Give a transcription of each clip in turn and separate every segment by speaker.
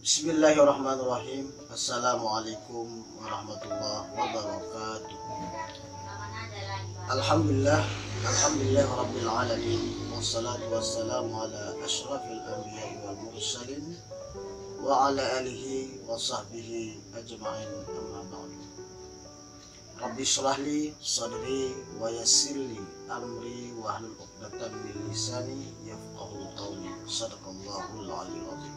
Speaker 1: Bismillahirrahmanirrahim. Assalamualaikum warahmatullahi wabarakatuh. Alhamdulillah rabbil alamin. Wassalatu wassalamu ala asyrafil anbiya'i wal mursalin wa ala alihi wa sahbihi ajma'in, amma ba'du. Rabbi shrah li sadri wa yassir li amri wa hlul 'uqdatam min lisani yafqahu qawli. Shadaqallahul aliyyil azim.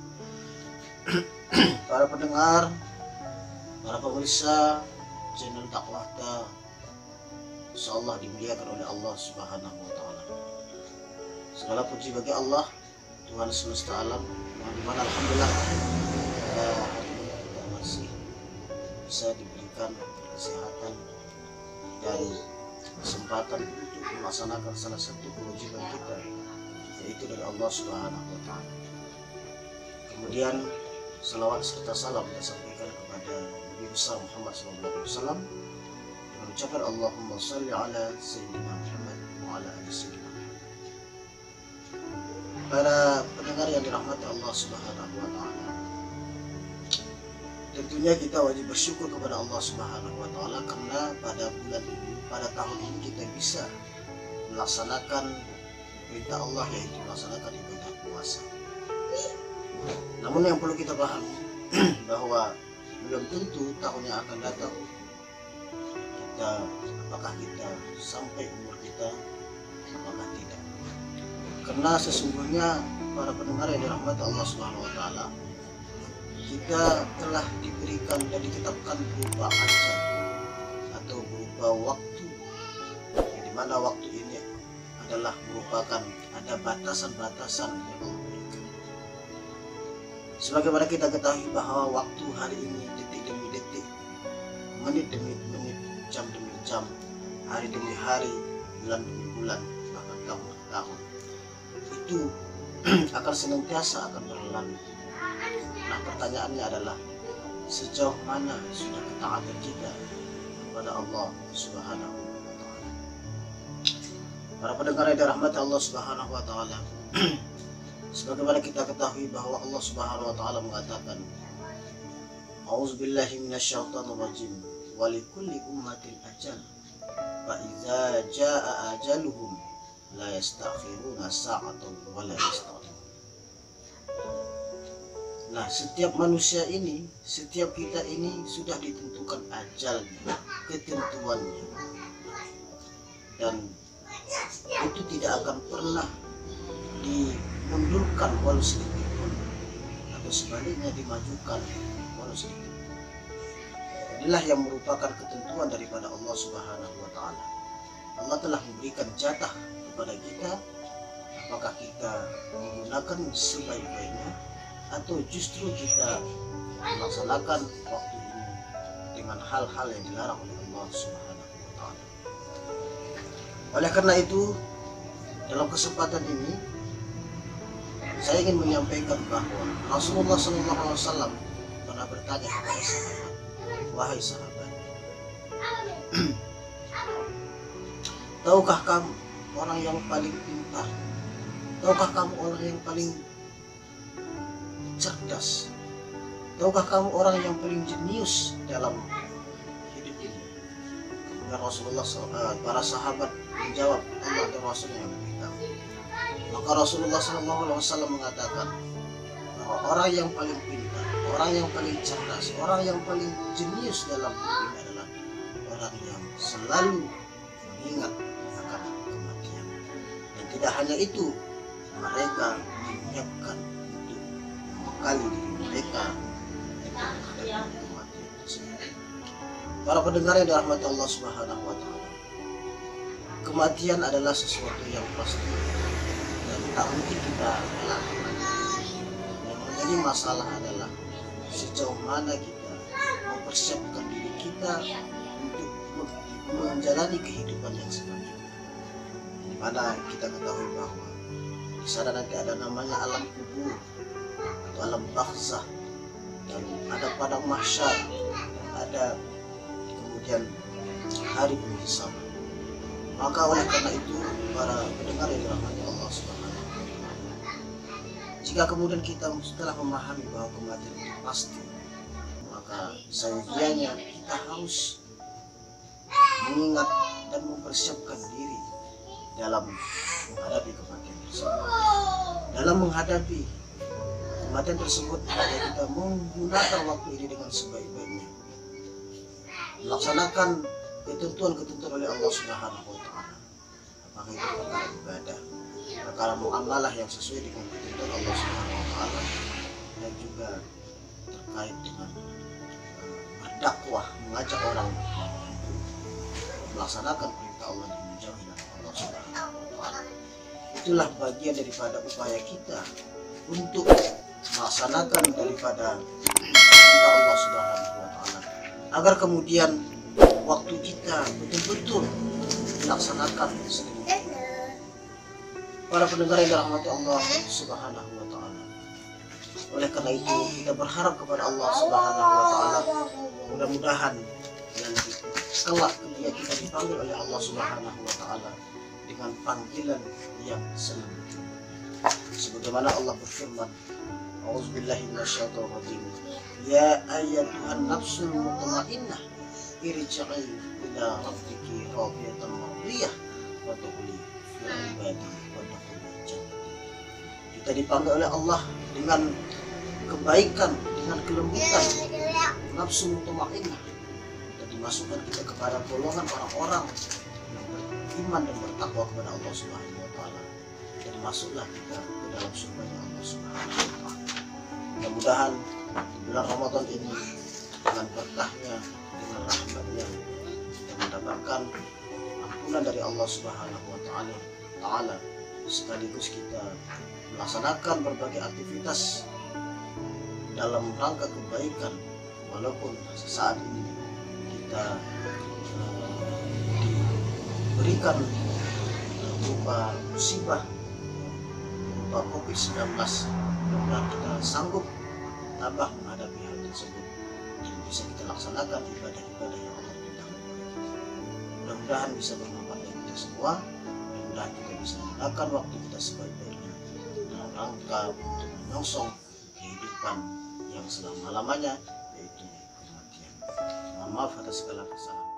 Speaker 1: Para pendengar, para pemirsa channel Dakwahta, insyaallah dimuliakan oleh Allah Subhanahu wa taala. Segala puji bagi Allah, Tuhan semesta alam, yang dimana alhamdulillah hari ini kita masih bisa diberikan kesehatan dan kesempatan untuk melaksanakan salah satu kewajiban kita, yaitu dari Allah Subhanahu wa taala. Kemudian salawat serta salam kita sampaikan kepada Nabi besar Muhammad SAW dengan ucapan Allahumma salli ala Sayyidina Muhammad wa ala ali Sayyidina Muhammad. Para pendengar yang dirahmati Allah Subhanahu wa taala, tentunya kita wajib bersyukur kepada Allah Subhanahu wa taala karena pada bulan ini, pada tahun ini kita bisa melaksanakan perintah Allah, yaitu melaksanakan ibadah puasa. Namun yang perlu kita pahami bahwa belum tentu tahun yang akan datang apakah kita sampai umur kita, apakah tidak. Karena sesungguhnya para pendengar yang dirahmati Allah Subhanahu wa taala, kita telah diberikan dan ditetapkan berupa ajal atau berupa waktu, yang dimana waktu ini adalah merupakan ada batasan-batasan yang Allah berikan. Sebagaimana kita ketahui bahwa waktu hari ini detik demi detik, menit demi menit, jam demi jam, hari demi hari, bulan demi bulan, bahkan tahun demi tahun, itu akan senantiasa akan berlalu. Nah, pertanyaannya adalah sejauh mana sudah ketaatan kita kepada Allah Subhanahu wa taala. Para pendengar yang dirahmati Allah Subhanahu wa taala, sebagaimana kita ketahui bahwa Allah Subhanahu wa taala mengatakan, A'udzubillahi minasyaitonir rajim, wa likulli ummatin ajal, fa idza jaa ajaluhum la yastakhiruna sa'atan wa la yastaqdimun. Nah, setiap manusia ini, setiap kita ini sudah ditentukan ajalnya, ketentuannya, dan itu tidak akan pernah dimundurkan walau sedikit pun, atau sebaliknya dimajukan walau sedikit. Inilah yang merupakan ketentuan daripada Allah Subhanahu wa taala. Allah telah memberikan jatah kepada kita, apakah kita menggunakan sebaik-baiknya atau justru kita melaksanakan waktu ini dengan hal-hal yang dilarang oleh Allah Subhanahu wa taala. Oleh karena itu, dalam kesempatan ini saya ingin menyampaikan bahwa Rasulullah SAW pernah bertanya kepada sahabat, wahai sahabat, tahukah kamu orang yang paling pintar? Tahukah kamu orang yang paling cerdas? Tahukah kamu orang yang paling jenius dalam hidup ini? Kemudian Rasulullah para sahabat menjawab, Allah dan Rasulnya yang memberitahu. Maka Rasulullah SAW mengatakan bahwa orang yang paling pintar, orang yang paling cerdas, orang yang paling jenius dalam hidup ini adalah orang yang selalu mengingat akan kematian. Dan tidak hanya itu, mereka menyiapkan untuk membekali diri mereka dengan menghadapi kematian tersebut. Para pendengar yang dirahmati Allah Subhanahu wa taala, kematian adalah sesuatu yang pasti dan tak mungkin kita elakkan. Yang menjadi masalah adalah sejauh mana kita mempersiapkan diri kita untuk menjalani kehidupan yang selanjutnya, di mana kita ketahui bahwa di sana nanti ada namanya alam kubur atau alam barzakh, dan ada padang mahsyar, dan ada kemudian hari penghisaban. Maka oleh karena itu, para pendengar yang dirahmati Allah Subhanahu wa taala, Jika kemudian kita setelah memahami bahwa kematian itu pasti, maka seyogianya kita harus mengingat dan mempersiapkan diri dalam menghadapi kematian tersebut. Dalam menghadapi kematian tersebut, kita menggunakan waktu ini dengan sebaik-baiknya, melaksanakan ketentuan-ketentuan oleh Allah Subhanahu wa Ta'ala. Apakah itu perkara ibadah, perkara muamalah yang sesuai dengan ketentuan Allah Subhanahu wa Ta'ala, dan juga terkait dengan berdakwah, mengajak orang untuk melaksanakan perintah Allah dan menjauhi larangan Allah Subhanahu wa Ta'ala. Itulah bagian daripada upaya kita untuk melaksanakan daripada perintah Allah Subhanahu wa Ta'ala, agar kemudian waktu kita betul-betul dilaksanakan sedemikian. Para pendengar yang dirahmati Allah Subhanahu wa Ta'ala, oleh karena itu kita berharap kepada Allah Subhanahu wa Ta'ala, mudah-mudahan nanti kelak ketika kita dipanggil oleh Allah Subhanahu wa Ta'ala dengan panggilan yang selanjutnya, sebagaimana Allah berfirman, A'udzubillahi minasyaitonir rajim, ya ayyatuhan nafsul mutmainnah irji'i ila rabbiki radiyatan mardiyah wa dukhuli fi ibadi wa dukhuli jannati. Kita dipanggil oleh Allah dengan kebaikan, dengan kelembutan nafsu mutmainnah, dan dimasukkan kita kepada golongan orang-orang yang beriman dan bertakwa kepada Allah Subhanahu wa Ta'ala, dan masuklah kita ke dalam surganya Allah Subhanahu wa Ta'ala. Mudah-mudahan bulan Ramadan ini dengan berkahnya, dengan rahmatnya, kita mendapatkan ampunan dari Allah Subhanahu wa Ta'ala, sekaligus kita melaksanakan berbagai aktivitas dalam rangka kebaikan, walaupun saat ini kita diberikan berupa musibah, berupa COVID-19, mudah-mudahan kita sanggup tabah menghadapi hal tersebut dan bisa kita laksanakan ibadah-ibadah yang Allah perintahkan kepada kita. Mudah-mudahan bisa bermanfaat bagi kita semua. Mudah-mudahan kita bisa menggunakan waktu kita sebaik-baiknya dalam rangka untuk menyongsong kehidupan yang selama-lamanya, yaitu kematian. Mohon maaf atas segala kesalahan.